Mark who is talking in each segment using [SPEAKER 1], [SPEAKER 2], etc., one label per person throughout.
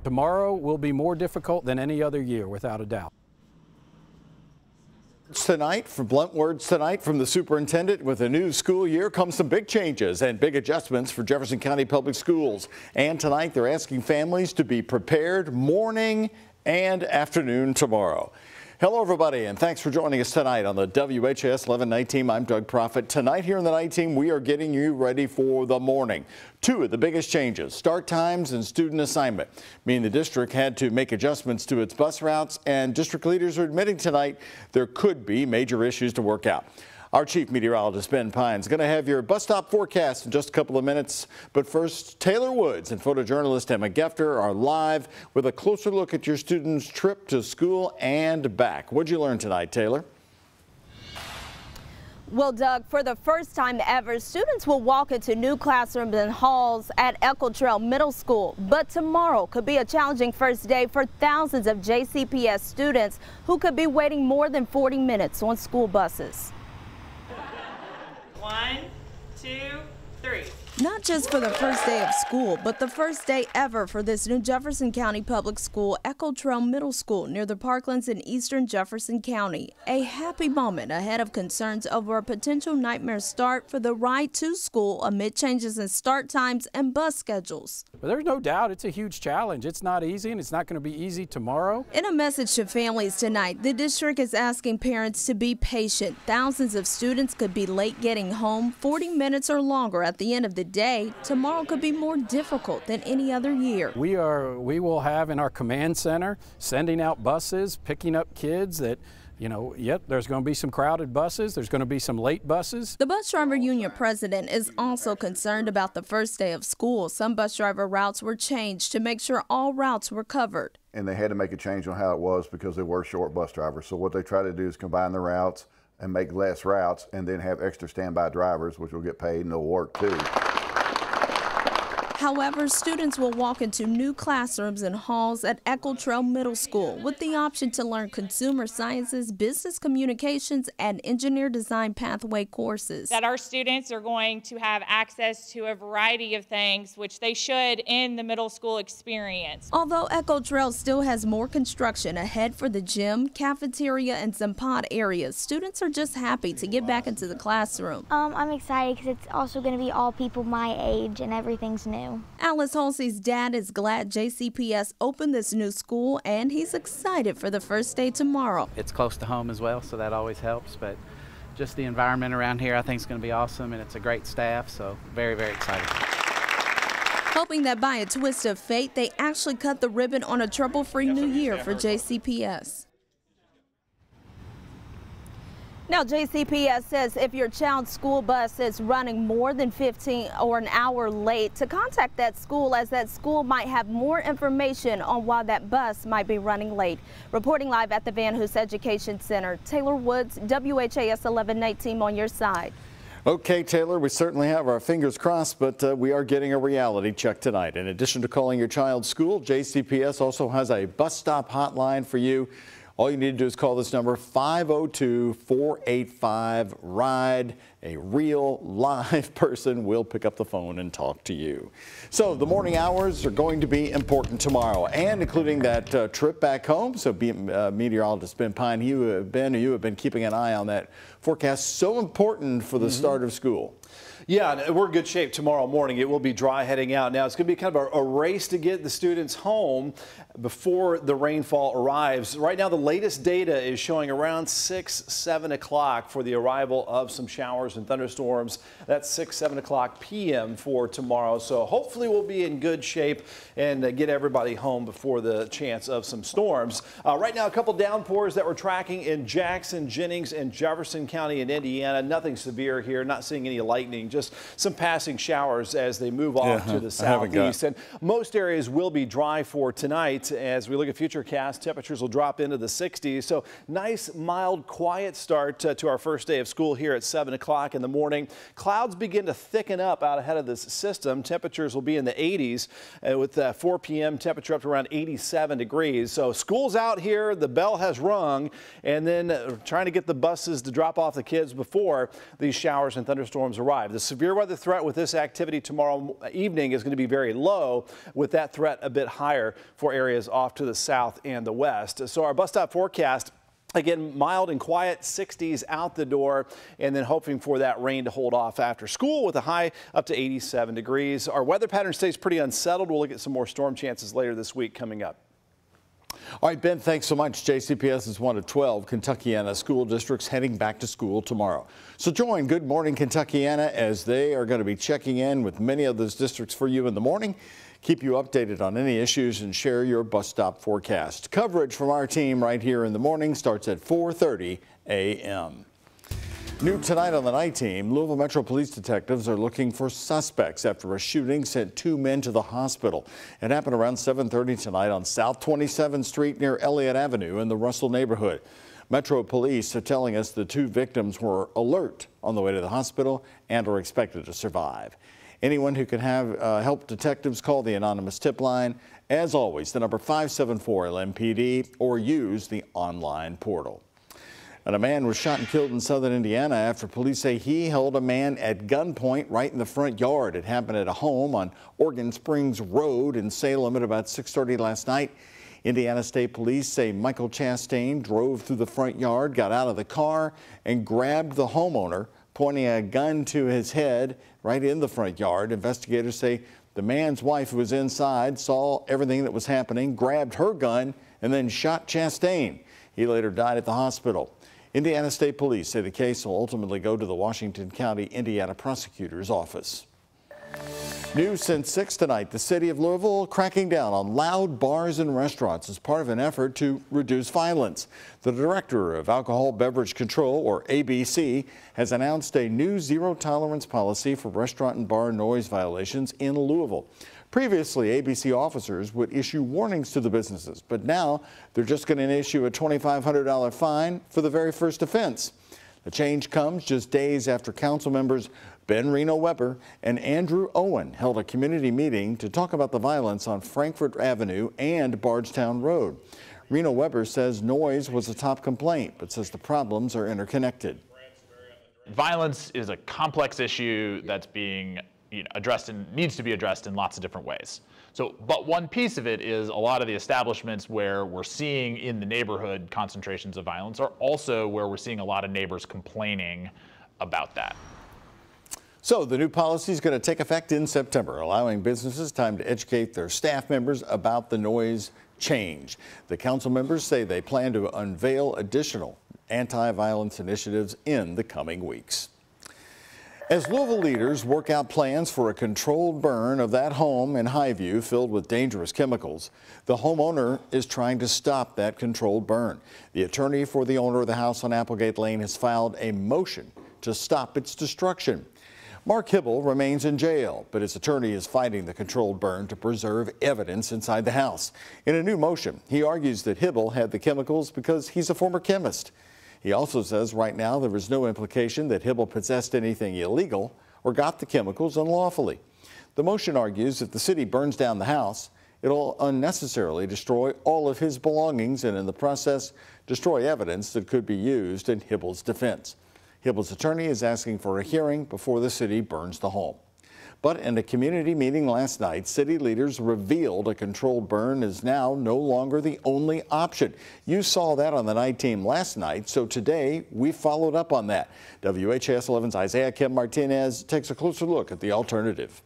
[SPEAKER 1] Tomorrow will be more difficult than any other year, without a doubt.
[SPEAKER 2] Tonight, for blunt words tonight from the superintendent, with a new school year comes some big changes and big adjustments for Jefferson County Public Schools. And tonight they're asking families to be prepared morning and afternoon tomorrow. Hello everybody, and thanks for joining us tonight on the WHAS 11 Night Team. I'm Doug Proffitt. Tonight here in the Night Team, we are getting you ready for the morning. Two of the biggest changes, start times and student assignment, meaning the district had to make adjustments to its bus routes, and district leaders are admitting tonight there could be major issues to work out. Our chief meteorologist, Ben Pine, is going to have your bus stop forecast in just a couple of minutes. But first, Taylor Woods and photojournalist Emma Gefter are live with a closer look at your students' trip to school and back. What'd you learn tonight, Taylor?
[SPEAKER 3] Well, Doug, for the first time ever, students will walk into new classrooms and halls at Echo Trail Middle School. But tomorrow could be a challenging first day for thousands of JCPS students who could be waiting more than 40 minutes on school buses.
[SPEAKER 4] 1, 2, 3.
[SPEAKER 3] Not just for the first day of school, but the first day ever for this new Jefferson County Public School, Echo Trail Middle School, near the Parklands in eastern Jefferson County. A happy moment ahead of concerns over a potential nightmare start for the ride to school amid changes in start times and bus schedules.
[SPEAKER 1] But there's no doubt it's a huge challenge. It's not easy, and it's not going to be easy tomorrow.
[SPEAKER 3] In a message to families tonight, the district is asking parents to be patient. Thousands of students could be late getting home, 40 minutes or longer at the end of the day. Tomorrow could be more difficult than any other year.
[SPEAKER 1] We will have in our command center sending out buses, picking up kids that, yep, there's going to be some crowded buses. There's going to be some late buses.
[SPEAKER 3] The bus driver union president is also concerned about the first day of school. Some bus driver routes were changed to make sure all routes were covered.
[SPEAKER 5] And they had to make a change on how it was because they were short bus drivers. So what they try to do is combine the routes and make less routes and then have extra standby drivers, which will get paid and they'll work too.
[SPEAKER 3] However, students will walk into new classrooms and halls at Echo Trail Middle School with the option to learn consumer sciences, business communications, and engineer design pathway courses.
[SPEAKER 4] That our students are going to have access to a variety of things, which they should in the middle school experience.
[SPEAKER 3] Although Echo Trail still has more construction ahead for the gym, cafeteria, and some pod areas, students are just happy to get back into the classroom.
[SPEAKER 6] I'm excited because it's also going to be all people my age and everything's new.
[SPEAKER 3] Alice Halsey's dad is glad JCPS opened this new school, and he's excited for the first day tomorrow.
[SPEAKER 7] It's close to home as well, so that always helps, but just the environment around here I think is going to be awesome, and it's a great staff, so very, very excited.
[SPEAKER 3] Hoping that by a twist of fate, they actually cut the ribbon on a trouble-free new year for JCPS. Now, JCPS says if your child's school bus is running more than 15 or an hour late, to contact that school, as that school might have more information on why that bus might be running late. Reporting live at the Van Hoos Education Center, Taylor Woods, WHAS 11 Night Team on your side.
[SPEAKER 2] Okay, Taylor, we certainly have our fingers crossed, but we are getting a reality check tonight. In addition to calling your child's school, JCPS also has a bus stop hotline for you. All you need to do is call this number, 502-485-RIDE. A real live person will pick up the phone and talk to you. So the morning hours are going to be important tomorrow, and including that trip back home. So meteorologist Ben Pine, you have been keeping an eye on that forecast. So important for the start of school.
[SPEAKER 8] Yeah, we're in good shape tomorrow morning. It will be dry heading out. Now, it's going to be kind of a race to get the students home before the rainfall arrives. Right now, the latest data is showing around 7 o'clock for the arrival of some showers and thunderstorms. That's 7 o'clock p.m. for tomorrow. So hopefully we'll be in good shape and get everybody home before the chance of some storms. Right now, a couple downpours that we're tracking in Jackson, Jennings, and Jefferson County in Indiana. Nothing severe here, not seeing any lightning, just some passing showers as they move off to the southeast. And most areas will be dry for tonight. As we look at futurecast, temperatures will drop into the 60s. So nice, mild, quiet start to our first day of school here at 7 o'clock in the morning. Clouds begin to thicken up out ahead of this system. Temperatures will be in the 80s with 4 p.m. temperature up to around 87 degrees. So school's out here. The bell has rung, and then trying to get the buses to drop off the kids before these showers and thunderstorms arrive. The severe weather threat with this activity tomorrow evening is going to be very low, with that threat a bit higher for areas off to the south and the west. So our bus stop forecast, again, mild and quiet, 60s out the door, and then hoping for that rain to hold off after school with a high up to 87 degrees. Our weather pattern stays pretty unsettled. We'll look at some more storm chances later this week coming up.
[SPEAKER 2] All right, Ben, thanks so much. JCPS is one of 12 Kentuckiana school districts heading back to school tomorrow. So join Good Morning Kentuckiana as they are going to be checking in with many of those districts for you in the morning. Keep you updated on any issues and share your bus stop forecast. Coverage from our team right here in the morning starts at 4:30 a.m. New tonight on the night team, Louisville Metro Police detectives are looking for suspects after a shooting sent 2 men to the hospital. It happened around 7:30 tonight on South 27th Street near Elliott Avenue in the Russell neighborhood. Metro Police are telling us the 2 victims were alert on the way to the hospital and are expected to survive. Anyone who can help detectives call the anonymous tip line. As always, the number 574-LMPD or use the online portal. And a man was shot and killed in southern Indiana after police say he held a man at gunpoint right in the front yard. It happened at a home on Oregon Springs Road in Salem at about 6:30 last night. Indiana State Police say Michael Chastain drove through the front yard, got out of the car, and grabbed the homeowner, pointing a gun to his head right in the front yard. Investigators say the man's wife, who was inside, saw everything that was happening, grabbed her gun, and then shot Chastain. He later died at the hospital. Indiana State Police say the case will ultimately go to the Washington County, Indiana Prosecutor's Office. News since 6 tonight, the city of Louisville cracking down on loud bars and restaurants as part of an effort to reduce violence. The Director of Alcohol Beverage Control, or ABC, has announced a new zero tolerance policy for restaurant and bar noise violations in Louisville. Previously, ABC officers would issue warnings to the businesses, but now they're just going to issue a $2,500 fine for the very first offense. The change comes just days after council members Ben Reno Weber and Andrew Owen held a community meeting to talk about the violence on Frankfort Avenue and Bardstown Road. Reno Weber says noise was a top complaint, but says the problems are interconnected.
[SPEAKER 9] Violence is a complex issue that's being addressed and needs to be addressed in lots of different ways. But one piece of it is a lot of the establishments where we're seeing in the neighborhood concentrations of violence are also where we're seeing a lot of neighbors complaining about that.
[SPEAKER 2] So the new policy is going to take effect in September, allowing businesses time to educate their staff members about the noise change. The council members say they plan to unveil additional anti-violence initiatives in the coming weeks. As Louisville leaders work out plans for a controlled burn of that home in Highview filled with dangerous chemicals, the homeowner is trying to stop that controlled burn. The attorney for the owner of the house on Applegate Lane has filed a motion to stop its destruction. Mark Hibble remains in jail, but his attorney is fighting the controlled burn to preserve evidence inside the house. In a new motion, he argues that Hibble had the chemicals because he's a former chemist. He also says right now there is no implication that Hibble possessed anything illegal or got the chemicals unlawfully. The motion argues if the city burns down the house, it'll unnecessarily destroy all of his belongings and in the process destroy evidence that could be used in Hibble's defense. Hibble's attorney is asking for a hearing before the city burns the home. But in a community meeting last night, city leaders revealed a controlled burn is now no longer the only option. You saw that on the night team last night, so today we followed up on that. WHAS 11's Isaiah Kim Martinez takes a closer look at the alternative.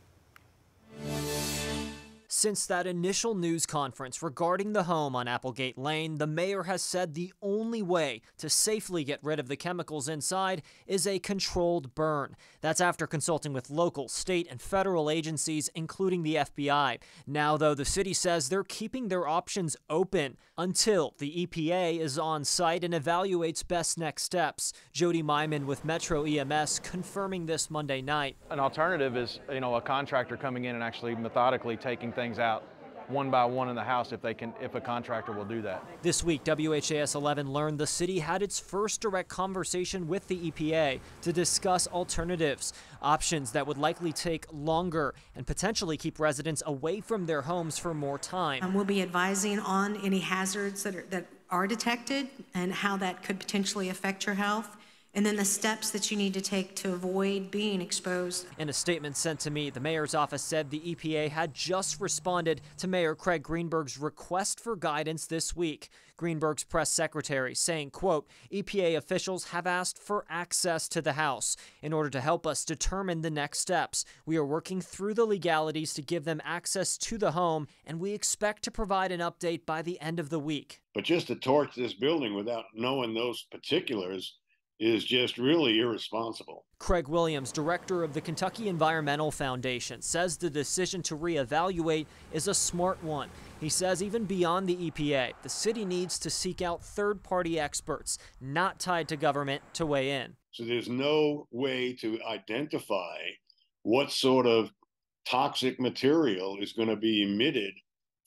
[SPEAKER 10] Since that initial news conference regarding the home on Applegate Lane, the mayor has said the only way to safely get rid of the chemicals inside is a controlled burn. That's after consulting with local, state, and federal agencies, including the FBI. Now, though, the city says they're keeping their options open until the EPA is on site and evaluates best next steps. Jody Myman with Metro EMS confirming this Monday night.
[SPEAKER 11] An alternative is, a contractor coming in and actually methodically taking things out one by one in the house if a contractor will do that.
[SPEAKER 10] This week, WHAS 11 learned the city had its first direct conversation with the EPA to discuss alternatives, options that would likely take longer and potentially keep residents away from their homes for more time.
[SPEAKER 12] We'll be advising on any hazards that are detected and how that could potentially affect your health. and then the steps that you need to take to avoid being exposed.
[SPEAKER 10] In a statement sent to me, the mayor's office said the EPA had just responded to Mayor Craig Greenberg's request for guidance this week. Greenberg's press secretary saying, quote, EPA officials have asked for access to the house in order to help us determine the next steps. We are working through the legalities to give them access to the home, and we expect to provide an update by the end of the week.
[SPEAKER 13] But just to torch this building without knowing those particulars is just really irresponsible.
[SPEAKER 10] Craig Williams, director of the Kentucky Environmental Foundation, says the decision to reevaluate is a smart one. He says even beyond the EPA, the city needs to seek out third-party experts not tied to government to weigh in.
[SPEAKER 13] So there's no way to identify what sort of toxic material is going to be emitted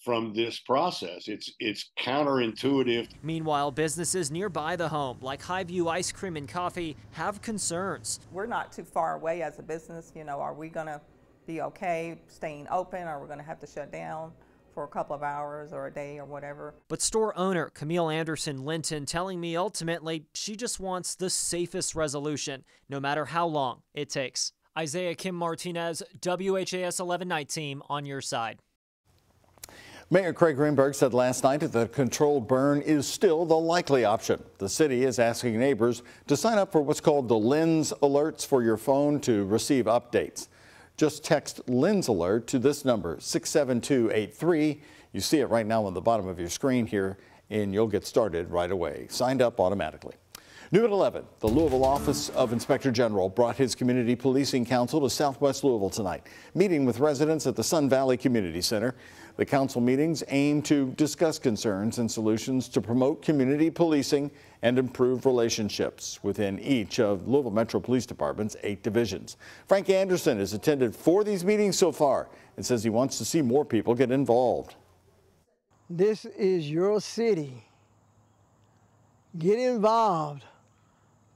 [SPEAKER 13] from this process. It's counterintuitive.
[SPEAKER 10] Meanwhile, businesses nearby the home, like Highview Ice Cream and Coffee, have concerns.
[SPEAKER 14] We're not too far away as a business. You know, are we going to be okay staying open? Are we going to have to shut down for a couple of hours or a day or whatever?
[SPEAKER 10] But store owner Camille Anderson Linton telling me ultimately she just wants the safest resolution, no matter how long it takes. Isaiah Kim Martinez, WHAS 11 Night Team, on your side.
[SPEAKER 2] Mayor Craig Greenberg said last night that the controlled burn is still the likely option. The city is asking neighbors to sign up for what's called the Lens Alerts for your phone to receive updates. Just text Lens Alert to this number, 67283. You see it right now on the bottom of your screen here, and you'll get started right away. Signed up automatically. New at 11, the Louisville Office of Inspector General brought his Community Policing Council to Southwest Louisville tonight, meeting with residents at the Sun Valley Community Center. The council meetings aim to discuss concerns and solutions to promote community policing and improve relationships within each of Louisville Metro Police Department's 8 divisions. Frank Anderson has attended 4 of these meetings so far and says he wants to see more people get involved.
[SPEAKER 15] This is your city. Get involved.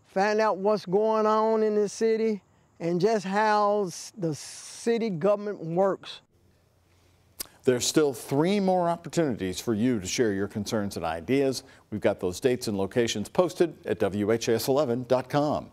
[SPEAKER 15] Find out what's going on in the city and just how the city government works.
[SPEAKER 2] There's still 3 more opportunities for you to share your concerns and ideas. We've got those dates and locations posted at WHAS11.com.